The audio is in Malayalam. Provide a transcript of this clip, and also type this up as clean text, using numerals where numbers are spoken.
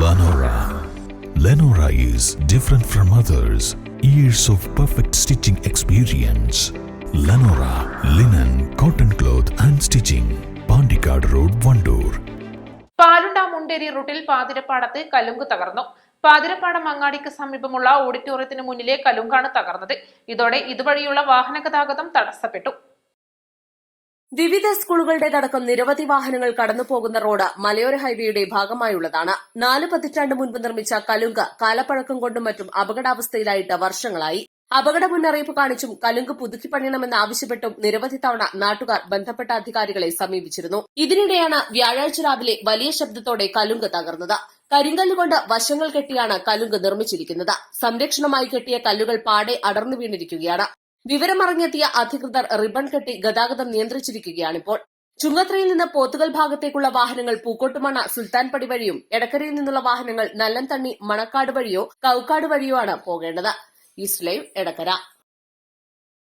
Lenora. Lenora is different from others. Years of perfect stitching experience. Lenora linen, cotton cloth and stitching. Pandikad Road, Vandoor. Palunda Munderi റൂട്ടിൽ പാതിരപ്പാടത്ത് കലുങ്ക് തകർന്നു. പാതിരപ്പാടം അങ്ങാടിക്ക് സമീപമുള്ള ഓഡിറ്റോറിയത്തിന് മുന്നിലെ കലുങ്കാണ് തകർന്നത്. ഇതോടെ ഇതുവഴിയുള്ള വാഹന ഗതാഗതം തടസ്സപ്പെട്ടു. വിവിധ സ്കൂളുകളുടേതടക്കം നിരവധി വാഹനങ്ങൾ കടന്നുപോകുന്ന റോഡ് മലയോര ഹൈവേയുടെ ഭാഗമായുള്ളതാണ്. 4 പതിറ്റാണ്ട് മുൻപ് നിർമ്മിച്ച കലുങ്ക് കാലപ്പഴക്കം കൊണ്ടും മറ്റും അപകടാവസ്ഥയിലായിട്ട് വർഷങ്ങളായി. അപകട മുന്നറിയിപ്പ് കാണിച്ചും കലുങ്ക് പുതുക്കിപ്പണിയണമെന്നാവശ്യപ്പെട്ടും നിരവധി തവണ നാട്ടുകാർ ബന്ധപ്പെട്ട അധികാരികളെ സമീപിച്ചിരുന്നു. ഇതിനിടെയാണ് വ്യാഴാഴ്ച രാവിലെ വലിയ ശബ്ദത്തോടെ കലുങ്ക് തകർന്നത്. കരിങ്കല്ലുകൊണ്ട് വശങ്ങൾ കെട്ടിയാണ് കലുങ്ക് നിർമ്മിച്ചിരിക്കുന്നത്. സംരക്ഷണമായി കെട്ടിയ കല്ലുകൾ പാടെ അടർന്നു വീണിരിക്കുകയാണ്. വിവരമറിഞ്ഞെത്തിയ അധികൃതർ റിബൺ കെട്ടി ഗതാഗതം നിയന്ത്രിച്ചിരിക്കുകയാണിപ്പോൾ. ചുങ്കത്രയിൽ നിന്ന് പോത്തുകൽ ഭാഗത്തേക്കുള്ള വാഹനങ്ങൾ പൂക്കോട്ടുമണ്ണ സുൽത്താൻപടി വഴിയും എടക്കരയിൽ നിന്നുള്ള വാഹനങ്ങൾ നല്ലംതണ്ണി മണക്കാട് വഴിയോ കൌക്കാട് വഴിയോ ആണ് പോകേണ്ടത്. East live, Edakkara.